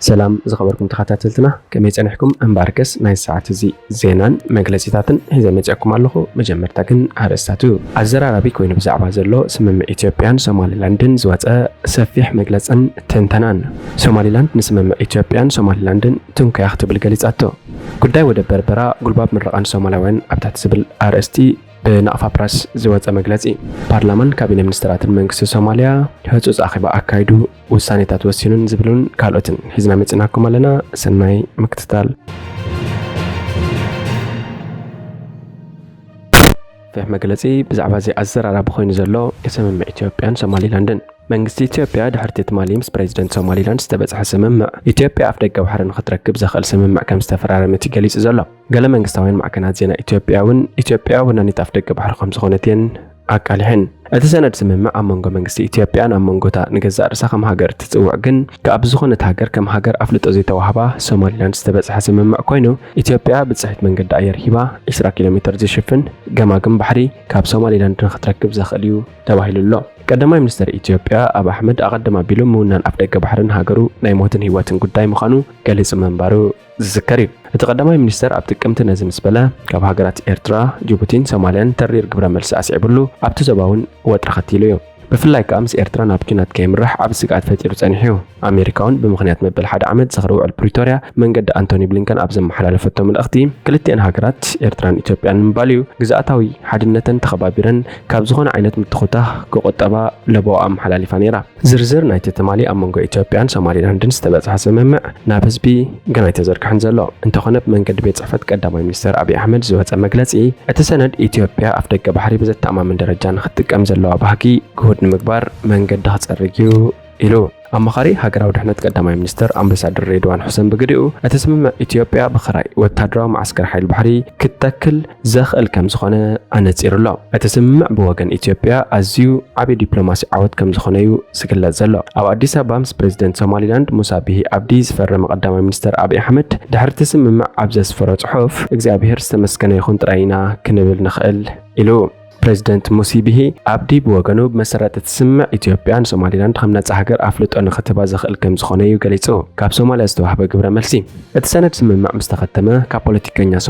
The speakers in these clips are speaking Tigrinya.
سلام زخبركم تخاتلتنا كم يصنحكم امباركس ناي ساعات زي زينان مغلصيتاتن هيزا ميصكم اللهو مجمرتاكن ارستاتو ازرارابي كوين بزعبا زلو سمم اثيوبيان سوماليلاندن زوصا سفيح مغلصن تنتنان سوماليلاند نسمم اثيوبيان سوماليلاندن تنكا يختبل غليصاتو ጉዳይ ወደ በርበራ ጉልባብ ምርቃን ሶማሊያውያን ኣብታት ዝብል አርእስቲ ብናቅፋ ፕራስ ዝወፀ መግለጺ ፓርላማን ካቢኔ ሚኒስትራትን መንግስቲ ሶማሊያ ህጹጽ አኺባ አካይዱ ውሳኔታት ወሲኑን ዝብሉን ካልኦትን ሒዝና መጽናኩም ኣለና ሰናይ ምክትታል ፍሕ መግለጺ ብዛዕባ እዚ ኣዘራራቢ ኮይኑ ዘሎ የሰመመ ኢትዮጵያን ሶማሊላንድን መንግስቲ ኢትዮጵያ ድሕርቲ ማሊምስ ፕሬዚደንት ሶማሊላንድ ዝተበጽሐ ስምምዕ ኢትዮጵያ ኣፍ ደገ ባሕርን ክትረክብ ዘኽእል ስምምዕ ከም ዝተፈራረመት ይገልጽ ዘሎ ገለ መንግስታውያን ማዕከናት ዜና ኢትዮጵያ ወናኒት ኣፍ ደገ ባሕሪ ከም ዝኾነትን ኣቃሊሕን እቲ ሰነድ ስምምዕ ኣብ መንጎ መንግስቲ ኢትዮጵያን ኣብ መንጎታ ንገዛእ ርእሳ ከም ሃገር ትጽውዕ ግን ካብ ዝኾነት ሃገር ከም ሃገር ኣፍልጦ ዘይተዋህባ ሶማሊላንድ ዝተበጽሐ ስምምዕ ኮይኑ ኢትዮጵያ ብጽሒት መንገዲ ኣየር ሂባ 20 ኪሎ ሜትር ዝሽፍን ገማግም ባሕሪ ካብ ሶማሊላንድ ክትረክብ ዘኽእል እዩ ተባሂሉሎ ቀዳማይ ሚኒስትር ኢትዮጵያ አብ አሕመድ አቀደም አቢሉ ሙናን አፍ ደገ ባሕርን ሃገሩ ናይ ሞትን ህይወትን ጉዳይ ምዃኑ ገሊጽ መንባሩ ዝዝከር እዩ እቲ ቀዳማይ ሚኒስትር ኣብ ጥቅምቲ ነዚ ምስ በለ ካብ ሃገራት ኤርትራ ጅቡቲን ሶማልያን ተሪር ግብረ መልሲ ኣስዒብሉ ኣብቲ ዘባውን ወጥሪ ኸቲሉ እዩ ብፍላይ ከዓ ምስ ኤርትራ ናብ ኩናት ከይምራሕ ኣብ ስጋት ፈጢሩ ጸኒሑ ኣሜሪካውን ብምኽንያት መበል ሓደ ዓመት ዝኽሪ ውዕል ፕሪቶሪያ መንገዲ አንቶኒ ብሊንከን ኣብ ዘመሓላለፈቶ መልእኽቲ ክልቲአን ሃገራት ኤርትራን ኢትዮጵያን ምባልዩ ግዛኣታዊ ሓድነተን ተኸባቢረን ካብ ዝኾነ ዓይነት ምትኹታህ ክቆጠባ ለቦ ኣመሓላሊፋ ነይራ ዝርዝር ናይቲ ትማሊ ኣብ መንጎ ኢትዮጵያን ሶማሊላንድን ዝተበጽሐ ስምምዕ ናብ ህዝቢ ገና ይተዘርግሕን ዘሎ እንተኾነ ብመንገዲ ቤት ጽሕፈት ቀዳማይ ሚኒስትር አብይ አሕመድ ዝወፀ መግለጺ እቲ ሰነድ ኢትዮጵያ ኣፍ ደገ ባሕሪ ብዘተኣማምን ደረጃ ንኽትጥቀም ዘለዋ ባህጊ ግሁድ ንምግባር መንገዲ ክጸርግ እዩ ኢሉ ኣማኻሪ ሃገራዊ ድሕነት ቀዳማይ ሚኒስትር ኣምባሳደር ሬድዋን ሁሴን ብግዲኡ እቲ ስምምዕ ኢትዮጵያ ብኽራይ ወታደራዊ ማዕስከር ሓይሊ ባሕሪ ክትተክል ዘኽእል ከም ዝኾነ ኣነጺሩሎ እቲ ስምምዕ ብወገን ኢትዮጵያ ኣዝዩ ዓብዪ ዲፕሎማሲ ዓወት ከም ዝኾነ እዩ ዝግለጽ ዘሎ ኣብ ኣዲስ ኣበባ ምስ ፕሬዚደንት ሶማሊላንድ ሙሳ ቢሂ ኣብዲ ዝፈረመ ቀዳማይ ሚኒስትር አብይ አሕመድ ድሕሪ እቲ ስምምዕ ኣብ ዘስፈሮ ጽሑፍ እግዚኣብሔር ዝተመስገነ ይኹን ጥራይና ክንብል ንኽእል ኢሉ ፕሬዚደንት ሙሲ ቢሂ ኣብዲ ብወገኑ ብመሰረት ትስምዕ ኢትዮጵያን ሶማሊላንድ ከም ነጻ ሃገር ኣፍልጦ ንኽትባ ዘኽእል ከም ዝኾነ እዩ ገሊጹ ካብ ሶማልያ ዝተዋህበ ግብረ መልሲ እቲ ሰነድ ስምምዕ ምስ ተኸተመ ካብ ፖለቲከኛ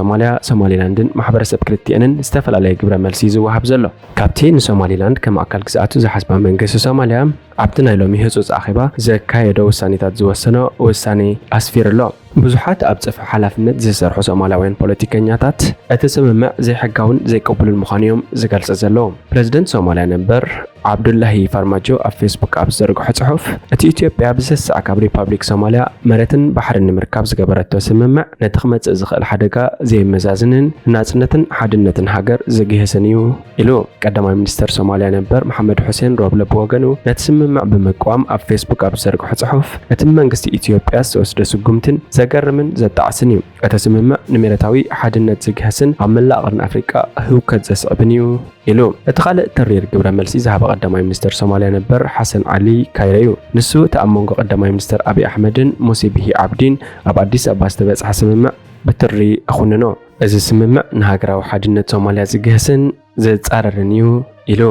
ሶማሊላንድን ማሕበረሰብ ክልቲአንን ዝተፈላለየ ግብረ መልሲ ዝወሃብ ዘሎ ካብቲ ንሶማሊላንድ ከም ኣካል ግዛኣቱ ዝሓስባ መንግስቲ ሶማልያ ኣብቲ ናይ ሎሚ ህጹጽ ኣኺባ ዘካየዶ ውሳኔታት ዝወሰኖ ውሳኔ ኣስፊሩሎ ብዙሓት ኣብ ጽፍሒ ሓላፍነት ዝሰርሑ ሶማልያውያን ፖለቲከኛታት እቲ ስምምዕ ዘይሕጋውን ዘይቅቡልን ምዃኑ እዮም ዝገልጽ ዘለዉ ፕሬዚደንት ሶማልያ ነበር ዓብዱላሂ ፋርማጆ ኣብ ፌስቡክ ኣብ ዘርግሖ ጽሑፍ እቲ ኢትዮጵያ ብዝስዕ ካብ ሪፓብሊክ ሶማልያ መሬትን ባሕርን ንምርካብ ዝገበረቶ ስምምዕ ነቲ ክመጽእ ዝኽእል ሓደጋ ዘይመዛዝንን ናጽነትን ሓድነትን ሃገር ዝግህስን እዩ ኢሉ ቀዳማይ ሚኒስትር ሶማልያ ነበር መሐመድ ሁሴን ሮብለ ብወገኑ ነቲ ስምምዕ ብምቋም ኣብ ፌስቡክ ኣብ ዘርግሖ ጽሑፍ እቲ መንግስቲ ኢትዮጵያ ዝተወስደ ስጉምትን ዘገርምን ዘጣዕስን እዩ እቲ ስምምዕ ንመሬታዊ ሓድነት ዝግህስን ኣብ መላእ ቀርኒ ኣፍሪቃ ህውከት ዘስዕብን እዩ ኢሉ እቲ ካልእ ተሪር ግብረ መልሲ ዝሃበ ቀዳማይ ሚኒስትር ሶማልያ ነበር ሐሰን ዓሊ ካይረዩ ንሱ እቲ ኣብ መንጎ ቀዳማይ ሚኒስትር አብይ አሕመድን ሙሲ ቢሂ ዓብዲን ኣብ ኣዲስ ኣበባ ዝተበጽሐ ስምምዕ ብትሪ ኣኹንኖ እዚ ስምምዕ ንሃገራዊ ሓድነት ሶማልያ ዝግህስን ዘጻረርን እዩ ኢሉ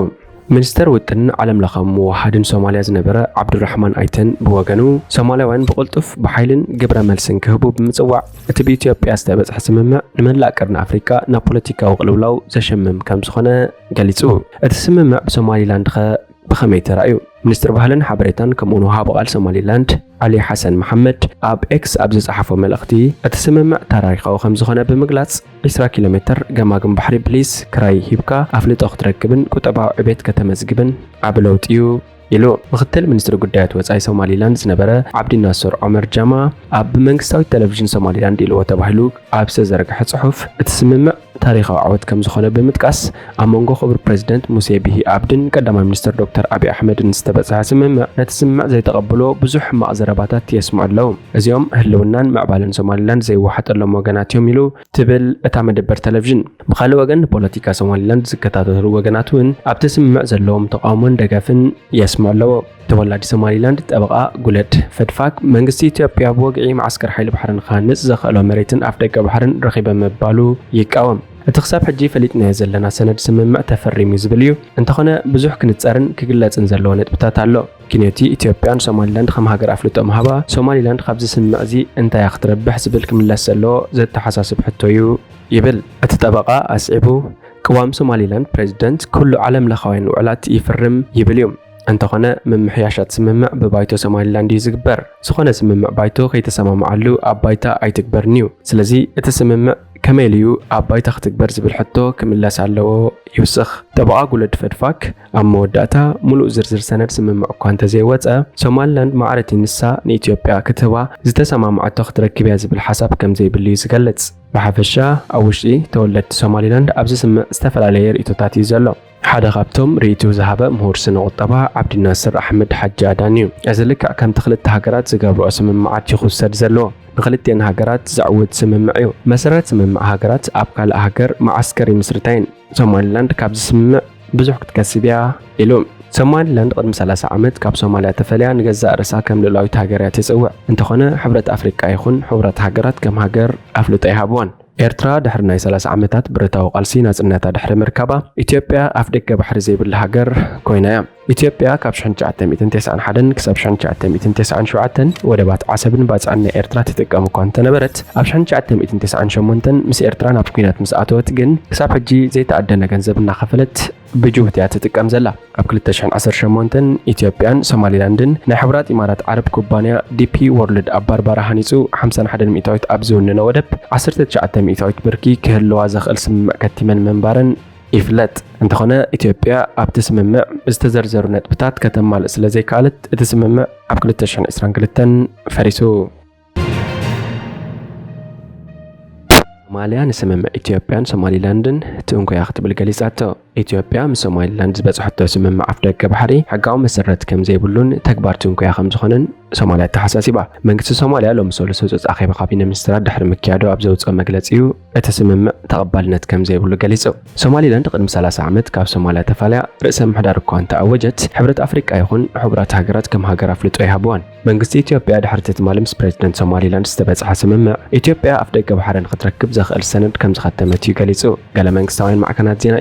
ሚኒስትር ውጥን ዓለም ለኻዊ ምውሃድን ሶማልያ ዝነበረ ዓብዱራሕማን ኣይተን ብወገኑ ሶማልያውያን ብቕልጡፍ ብሓይልን ግብረ መልስን ክህቡ ብምጽዋዕ እቲ ብኢትዮጵያ ዝተበጽሐ ስምምዕ ንመላእ ቀርኒ ኣፍሪቃ ናብ ፖለቲካዊ ቅልውላው ዘሸምም ከም ዝኾነ ገሊጹ እቲ ስምምዕ ብሶማሊላንድ ብኸመይ ተራእዩ ሚኒስትር ባህልን ሓበሬታን ከምኡ'ውን ወሃቢ ቃል ሶማሊላንድ ዓሊ ሓሰን መሐመድ ኣብ ኤክስ ኣብ ዝጸሓፎ መልእኽቲ እቲ ስምምዕ ታሪኻዊ ከም ዝኾነ ብምግላጽ 20 ኪሎ ሜትር ገማግም ባሕሪ ፕሊስ ክራይ ሂብካ ኣፍልጦ ክትረክብን ቁጠባዊ ዕቤት ከተመዝግብን ዓብ ለውጢ እዩ ኢሉ ምክትል ሚኒስትር ጉዳያት ወጻኢ ሶማሊላንድ ዝነበረ ዓብዲ ናስር ዑመር ጀማ ኣብ መንግስታዊ ቴሌቪዥን ሶማሊላንድ ኢልዎ ተባሂሉ ኣብ ዝተዘርግሐ ጽሑፍ እቲ ስምምዕ ታሪኻዊ ዓወት ከም ዝኾነ ብምጥቃስ ኣብ መንጎ ክቡር ፕሬዚደንት ሙሴ ቢሂ ዓብድን ቀዳማይ ሚኒስትር ዶክተር አብይ አሕመድን ዝተበጽሐ ስምምዕ ነቲ ስምምዕ ዘይተቐበሎ ብዙሕ ሕማቕ ዘረባታት የስምዑ ኣለዉ እዚኦም ህልውናን ምዕባልን ሶማሊላንድ ዘይወሓጠሎም ወገናት እዮም ኢሉ ትብል እታ መደበር ቴሌቪዥን ብኻልእ ወገን ፖለቲካ ሶማሊላንድ ዝከታተሉ ወገናት እውን ኣብቲ ስምምዕ ዘለዎም ተቃውሞን ደገፍን የስምዑ ኣለዎ ተወላዲ ሶማሊላንድ ጠበቃ ጉለድ ፈድፋክ መንግስቲ ኢትዮጵያ ብወግዒ ማዕስከር ሓይሊ ባሕርን ክሃንጽ ዘኽእሎ መሬትን ኣፍ ደገ ባሕርን ረኺበ መባሉ ይቃወም اتخساب حجي فليتنا زلنا سند سممع تفريم يزبليو انتخنا بزوح كنتصارن كقلات انزلو نتبتات علو كينيتي إثيوبيان سوماليلاند خم هاجر أفلتو مهبا سوماليلاند خبز سمعزي انت يخترب بحسبلك من لسلو زد تحساسب حتويو يبل اتطبقا أسعبو قوام سوماليلاند بريزيدنت كل عالم لخوين وعلات يفرم يبليوم انت خنا من محياشات سممع ببايتو سوماليلاند يزقبر سخنا سممع بايتو خيتسمم علو أبايتا أيتكبر نيو سلازي اتسممع كماليو أبايتا ختكبر زبل حتو كملاس علو يوسخ تبقى قولد فدفاك أما وداتا ملو زرزر سند سممع كوانتا زي واتسا سوماليلاند معارتي نسا نيتيوبيا كتوا زتسمم عطو ختركبيا زبل حساب كم زي باللي يزقلتس بحفشا أوشي تولد سوماليلاند أبزي سمع استفل عليه رئيتوتاتي زلو حدا خابتم ريتو ذهب مهور سنة قطبة عبد الناصر أحمد حج أدانيو أزلك كم تخلت هاجرات زقابرو سممعات يخسر زلو نخلتين هاجرات زعود سممعيو مسرات سممع هاجرات أبقال هاجر معسكري مصرتين سوماليلاند كابز سممع بزوح كتكسبيا إلوم سوماليلاند قدم 3 عامات كاب سوماليا تفليا نجزا رسا كم للاويت هاجرات يسوع انتخنا حبرة أفريقيا يخون حبرة هاجرات كم هاجر أفلوت يهابون إيرترا دحر ناي 3 عامات برتاو قالسي ناصنتا دحر مركبا إثيوبيا أفدك بحر زيبل هاجر كوينايا إثيوبيا كاب 1991 كسب 1997 ودبات عسبن باصعنا إيرترا تتقام كونت نبرت أب 1998 مس إيرترا ناب كوينات مسأتوت جن كسب حجي زي تعدنا ገንዘብና خفلت بجهتها تتقام زلا أب 2018 إثيوبيان سوماليلاندن ናይ حبرات إمارات عرب كوبانيا دي بي وورلد أبار بارهانيصو 51 مئتويت أبزوننا ودب 19 مئتويت بركي كهلوا زخل سمع كتمن منبارن إفلت انتخنا إثيوبيا أبتسممع استزرزر نتبتات كتمال إسلازي كالت اتسممع أبكلتشان إسرانكلتن فريسو سوماليا نسممع إثيوبيان سوماليلاندن تونكو ياخت بالجليساتو إثيوبيا من سوماليلاند بصحته سممع أفدك بحري حقاو مسرت كم زي بلون تكبار تونكو يا خمس خنن سوماليا تحساسيبا منكس سوماليا لو مسؤول سوز أخي بقابين مستر دحر مكيادو أبزوت مجلسيو اتسممع تقبلنت كم زي بلو جليسو سوماليلاند قدم 3 عامات كاب سوماليا تفاليا رئيس محدار كونتا أوجت حبرة أفريقيا يكون حبرات هاجرات كم هاجر أفلتو يهابون منكس إثيوبيا دحرت مالمس بريزيدنت سوماليلاند استبعد سممع إثيوبيا أفدك بحرن خطركب زخل سند كم زختمت يجليسو قال منكس تاين مع كانت زينة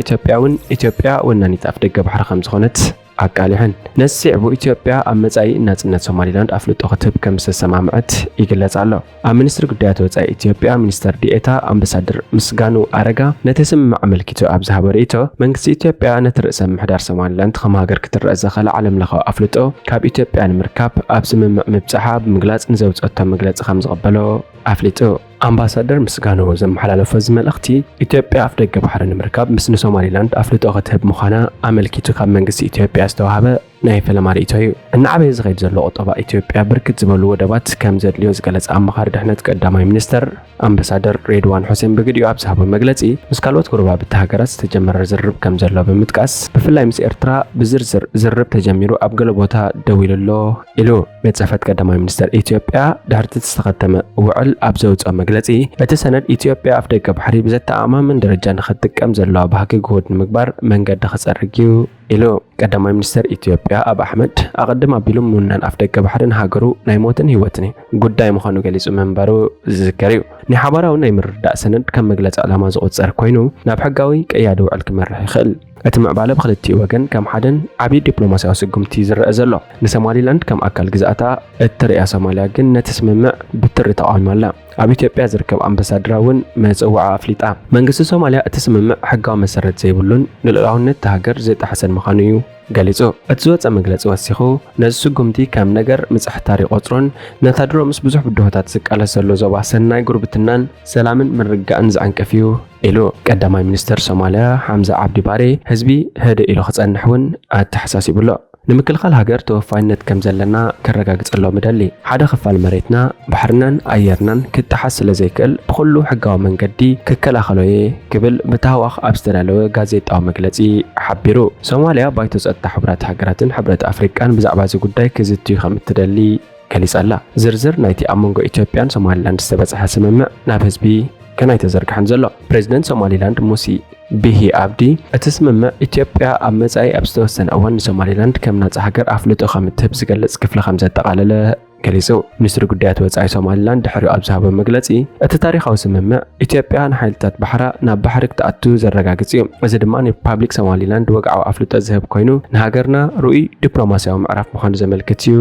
إثيوبيا ونانيت أفدك بحر خمس خونت أقالهن نسي عبو إثيوبيا أمزاي ناتنات سوماليلاند أفلتو خطب كم سسمامعت يجلس على منستر قدياتو تاع إثيوبيا منستر ديتا أمبسادر مسغانو أرجا نتسم عملكيتو أبزها بريتو منكس إثيوبيا نترأس محدار سوماليلاند خماجر كترأس خل عالم لخو أفلتو كاب إثيوبيا مركب أبسم مبصحاب مجلس نزوت أتم مجلس خمس قبلو أفلتو أمباسادر مسغانو زم حلال فز ملختي إثيوبيا أفدك بحر مركب مسن سوماليلاند أفلتو خطب مخانا عملكيتو كاب منكس إثيوبيا استوهبه ناي فلماري إيتوي النعبة زغيد زلو قطبا إثيوبيا بركت زبلو ودبات كم زدليو زقلص أمخار دحنت قداماي منستر أمباسادر ريدوان حسين بغديو أبزهبو مغلصي مسكالوت قربا بتهاجرات تجمر زرب كم زلو بمتقاس بفلاي مس إرترا بزرزر زرب تجميرو أبغل بوتا دويللو إلو متصفت قداماي منستر إثيوبيا دحرت تستخدم وعل أبزوت مغلصي بتسند إثيوبيا أفدك بحري بزت أمام درجة نختكم زلو بهاك جهود مغبر منقد خسرجيو إلو قداماي منستر إثيوبيا أب أحمد أقدم أبيلوم منن أفدك بحرن هاجرو نايموتن هيوتني قداي مخانو جليسو منبرو ذكريو نحبراو نايمر دأسند كم مجلس علامة زوت سر كوينو ناب حقاوي كيادو على مرح خل أتمع بعلب خلتي وجن كم حدن عبيد دبلوماسي أسقم تيزر أزلو نسوماليلاند كم أكل جزءتا التريا سوماليا جن نتسمع بالتريتا عملا أبي تبي أزركب أمباسادراون مزوعة أفليتا منجس سوماليا تسمع حقا مسرت زي بلون نلقاهن تهاجر زي تحسن مخانيو قاليزو أتزوت أمجلس واسيخو نزسقمتي كم نجر مسحتاري قطرون نتدرو مس بزح بدوهات سك على سلو زوا سناي قربتنان سلامن من رجعن زعن كفيو إلو قداماي منستر سوماليا حمزة عبد باري حزبي هذا إلو خصن نحون التحساسي بلو نمكلخال هاجر توفاينت كم زلنا كرجاجت الله مدلي حدا خفال مريتنا بحرنان أيرنان كتحس لزيكل بخلو حقا من قدي ككلا خلوي قبل بتاوخ أبسترالو غازيت أو مجلسي حبيرو سوماليا بايتوس التحبرات هاجراتن حبرات أفريقيان بزعبازي قداي كزتي خم تدلي كليس الله زرزر نايتي أمونغو إثيوبيان سوماليلاند استبصح سممع نابز بي كان يتزرك حنزلو بريزيدنت سوماليلاند موسي بيهي عبدي اتسمم إثيوبيا أمزاي أبستوسن أوان سوماليلاند كم ناس هاجر أفلتو خم تهب زقلص كفل 5 تقالله ገሊጹ። ሚኒስትሪ ጉዳያት ወጻኢ ሶማሊላንድ ድሕሪኡ ኣብ ዝሃቦ መግለጺ እቲ ታሪኻዊ ስምምዕ ኢትዮጵያ ንሓይልታት ባሕራ ናብ ባሕሪ ክትኣቱ ዘረጋግጽ እዩ። እዚ ድማ ንሪፓብሊክ ሶማሊላንድ ወግዓዊ ኣፍልጦ ዝህብ ኮይኑ ንሃገርና ርኡይ ዲፕሎማስያዊ ምዕራፍ ምዃኑ ዘመልክት እዩ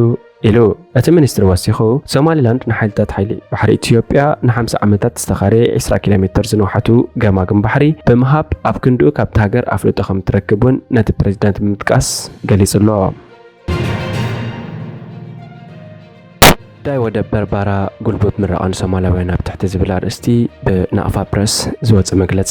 ኢሉ። እቲ ሚኒስትሪ ወሲኹ ሶማሊላንድ ንሓይልታት ሓይሊ ባሕሪ ኢትዮጵያ ን50 ዓመታት ዝተኻረየ 20 ኪሎ ሜትር ዝነውሓቱ ገማግም ባሕሪ ብምሃብ ኣብ ክንድኡ ካብቲ ሃገር ኣፍልጦ ከም ትረክብ እውን ነቲ ፕሬዚደንት ብምጥቃስ ገሊጹ ኣሎ። ጉዳይ ወደብ በርበራ ጉልበት ምረቓን ሶማላውያን ኣብ ትሕቲ ዝብል ኣርእስቲ ብናቅፋ ፕረስ ዝወፀ መግለፂ።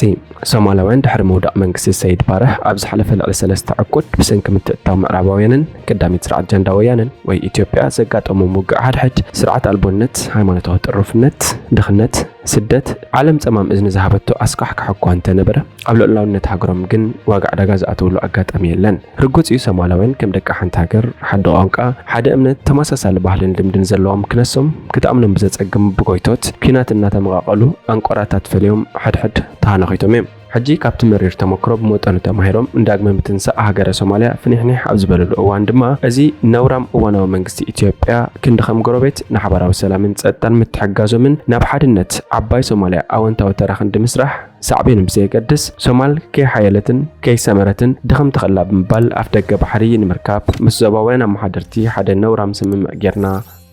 ሶማላውያን ድሕሪ ምውዳቕ መንግስቲ ሰይድ ባርህ ኣብ ዝሓለፈ ልዕሊ 3 ዕቁድ ብሰንኪ ምትእትታው ምዕራባውያንን ቀዳሚት ስርዓት ጀንዳ ወያነን ወይ ኢትዮጵያ ዘጋጠሞም ውግእ ሓድሕድ ስርዓት ኣልቦነት፣ ሃይማኖታዊ ጥሩፍነት፣ ድኽነት፣ ስደት ዓለም ፀማም እዝኒ ዝሃበቶ ኣስካሕ ክሕኳ እንተነበረ ኣብ ልዕላውነት ሃገሮም ግን ዋጋ ዕዳጋ ዝኣተውሉ ኣጋጣሚ የለን። ርጉፅ እዩ ሶማላውያን ከም ደቂ ሓንቲ ሃገር ሓደ ቋንቋ፣ ሓደ እምነት፣ ተመሳሳሊ ባህልን ልምድን ዘለዎም ክነሶም ክተኣምኖም ብዘጸግም ብጎይቶት ኩናት እናተመቃቐሉ አንቆራታት ፈልዮም ሓድሕድ ተሃነኺቶም እዮም። ሕጂ ካብቲ መሪር ተመክሮ ብመጠኑ ተማሂሮም እንዳግመ ምትንሳእ ሃገረ ሶማልያ ፍኒሕኒሕ ኣብ ዝበለሉ እዋን ድማ እዚ ነውራም እዋናዊ መንግስቲ ኢትዮጵያ ክንዲ ከም ጎረቤት ንሓበራዊ ሰላምን ጸጥታን ምትሕጋዞምን ናብ ሓድነት ዓባይ ሶማልያ ኣወንታዊ ተራ ክንዲ ምስራሕ ሳዕቤን ብዘየገድስ ሶማል ከይሓየለትን ከይሰመረትን ድኸም ተኸላ ብምባል ኣፍ ደገ ባሕሪ ንምርካብ ምስ ዞባውያን ኣመሓደርቲ ሓደ ነውራም ስምምዕ ጌርና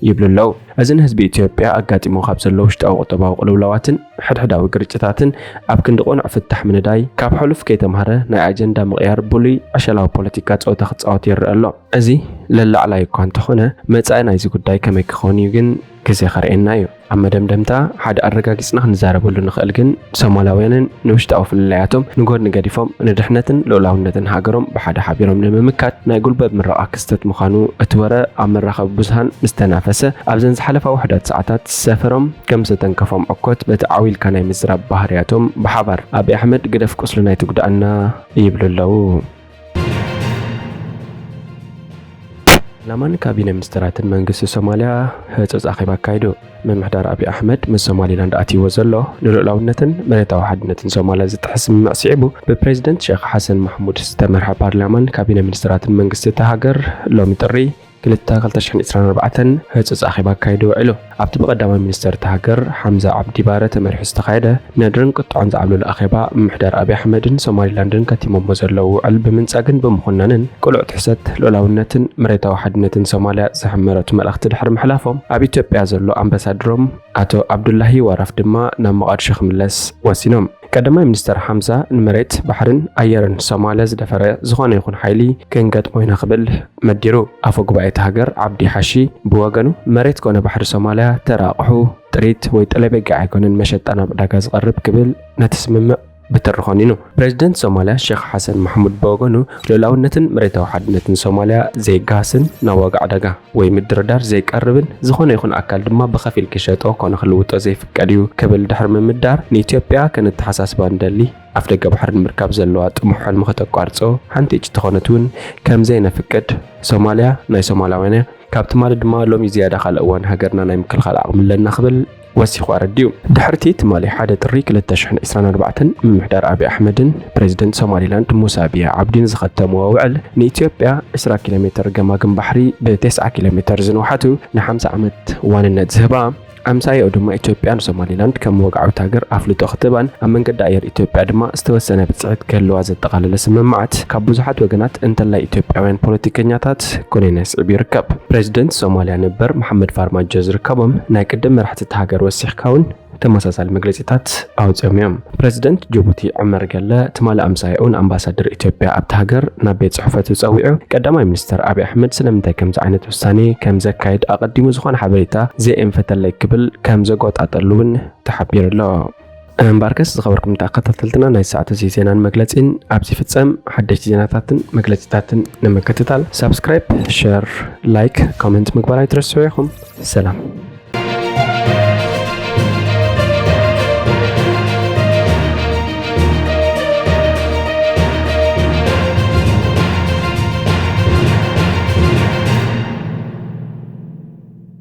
ይብልለው። እዚ ንህዝቢ ኢትዮጵያ ኣጋጢሙ ካብ ዘሎ ውሽጣዊ ቁጠባዊ ቅልውላዋትን ሕድሕዳዊ ግርጭታትን ኣብ ክንዲ ቆኑዕ ፍታሕ ምንዳይ ካብ ሕሉፍ ከይተምሃረ ናይ ኣጀንዳ ምቕያር ብሉይ ዕሸላዊ ፖለቲካ ፀወታ ክፃወት ይርአ ኣሎ። እዚ ለላዕላይ እኳ እንተኾነ መጻኢ ናይዚ ጉዳይ ከመይ ክኸውን እዩ ግን ግዜ ኸርኤና እዩ። ኣብ መደምደምታ ሓደ ኣረጋጊፅና ክንዛረበሉ ንኽእል ግን ሶማላውያንን ንውሽጣዊ ፍልላያቶም ንጎድኒ ገዲፎም ንድሕነትን ልኡላውነትን ሃገሮም ብሓደ ሓቢሮም ንምምካት ናይ ጉልበት ምረቓ ክስተት ምዃኑ እቲ ወረ ኣብ መራኸቢ ብዙሃን ምስተናፈሰ ኣብዘን ዝሓለፋ ውሕዳት ሰዓታት ሰፈሮም ከም ዝተንከፎም ዕኮት በቲ ዓዊልካ ናይ ምዝራብ ባህርያቶም ብሓባር ኣብዪ ኣሕመድ ግደፍ ቁስሊ ናይ ትጉዳእና ይብሉ ኣለዉ። ላማን ካቢነ ሚኒስትራትን መንግስቲ ሶማልያ ህፅፅ ኣኼባ ኣካይዱ። ምምሕዳር ኣብዪ ኣሕመድ ምስ ሶማሊላንድ ኣትይዎ ዘሎ ንልኡላውነትን መሬታዊ ሓድነትን ሶማልያ ዝጥሕስ ስምምዕ ስዒቡ ብፕሬዚደንት ሼክ ሓሰን ማሕሙድ ዝተመርሐ ፓርላማን ካቢነ ሚኒስትራትን መንግስቲ እታ ሃገር ሎሚ ጥሪ 2024 ህፅፅ ኣኼባ ኣካይዱ ውዒሉ። ኣብቲ ብቐዳማይ ሚኒስትር እታ ሃገር ሓምዛ ዓብዲ ባረ ተመሪሑ ዝተኻየደ ነድርን ቅጥዖን ዝዓብለሉ ኣኼባ ምምሕዳር ኣብዪ ኣሕመድን ሶማሊላንድን ከቲሞሞ ዘለው ውዕል ብምንጻግን ብምኹናንን ቅሉዕ ትሕሰት ልኡላውነትን መሬታዊ ሓድነትን ሶማልያ ዝሕመረቱ መልእኽቲ ድሕሪ ምሕላፎም ኣብ ኢትዮጵያ ዘሎ ኣምባሳደሮም ኣቶ ዓብዱላሂ ዋራፍ ድማ ናብ መቃድሾ ክምለስ ወሲኖም። ቀዳማይ ሚኒስትር ሓምዛ ንመሬት ባሕርን ኣየርን ሶማልያ ዝደፈረ ዝኾነ ይኹን ሓይሊ ክንገጥሞ ኢና ክብል መዲሩ። ኣፈ ጉባኤ እቲ ሃገር ዓብዲ ሓሺ ብወገኑ መሬት ኮነ ባሕሪ ሶማልያ ተራቕሑ ጥሪት ወይ ጠለበጊዕ ኣይኮነን መሸጣ ናብ ዕዳጋ ዝቐርብ ክብል ነቲ ስምምዕ ብትርኾን ኢኑ። ፕሬዚደንት ሶማልያ ሼክ ሓሰን ማሕሙድ በወገኑ ልኡላውነትን መሬታዊ ሓድነትን ሶማልያ ዘይጋስን ናብ ዋጋ ዕዳጋ ወይ ምድርዳር ዘይቀርብን ዝኾነ ይኹን ኣካል ድማ ብኸፊል ክሸጦ ኮነ ክልውጦ ዘይፍቀድ እዩ ክብል ድሕሪ ምምዳር ንኢትዮጵያ ከነተሓሳስባ እንደሊ ኣፍ ደገ ባሕሪ ንምርካብ ዘለዋ ጥሙሕ ሕልሚ ከተቋርጾ ሓንቲ እጭ ተኾነት እውን ከምዘይነፍቅድ ሶማልያ ናይ ሶማላውያን ካብቲ ማለት ድማ ሎሚ ዝያዳ ካልእ እዋን ሃገርና ናይ ምክልኻል ዓቕሚ ኣለና ክብል ወሲኹ ኣረዲዩ። ድሕርቲ ትማሊ ሓደ ጥሪ 2024 ምምሕዳር ኣብዪ ኣሕመድን ፕሬዚደንት ሶማሊላንድ ሙሳ ቢሂ ዓብዲን ዝኸተምዎ ውዕል ንኢትዮጵያ 20 ኪሎ ሜትር ገማግም ባሕሪ ብ9 ኪሎ ሜትር ዝነውሓቱ ን50 ዓመት ዋንነት ዝህባ ኣምሳይኡ ድማ ኢትዮጵያን ሶማሊላንድ ከም ወግዓዊት ሃገር ኣፍልጦ ክትባን ኣብ መንገዲ ኣየር ኢትዮጵያ ድማ ዝተወሰነ ብፅዕት ክህልዋ ዘጠቓለለ ስምምዓት ካብ ብዙሓት ወገናት እንተላይ ኢትዮጵያውያን ፖለቲከኛታት ኮነ ስዕብ ይርከብ። ፕሬዚደንት ሶማልያ ነበር መሐመድ ፋርማጆ ዝርከቦም ናይ ቅድም መራሕቲ እቲ ሃገር ወሲኽካ እውን ተመሳሳሊ መግለፂታት ኣውፅኦም እዮም። ፕሬዚደንት ጅቡቲ ዑመር ገለ ትማሊ ኣምሳይኡ ንኣምባሳደር ኢትዮጵያ ኣብቲ ሃገር ናብ ቤት ጽሕፈቱ ፀዊዑ ቀዳማይ ሚኒስትር ኣብዪ ኣሕመድ ስለምንታይ ከምዚ ዓይነት ውሳኔ ከም ዘካይድ ኣቐዲሙ ዝኾነ ሓበሬታ ዘየንፈተለይ ክብል ከም ዘጓጣጠሉ እውን ተሓቢሩ ኣሎ። እምበርከስ ዝኸበርኩም ተኸታተልትና ናይ ሰዓት እዚ ዜናን መግለፂን ኣብዚ ፍጸም ሓደሽቲ ዜናታትን መግለፂታትን ንምክትታል ሰብስክራይብ፣ ሼር፣ ላይክ፣ ኮሜንት ምግባር ኣይትረስዑ ኢኹም። ሰላም።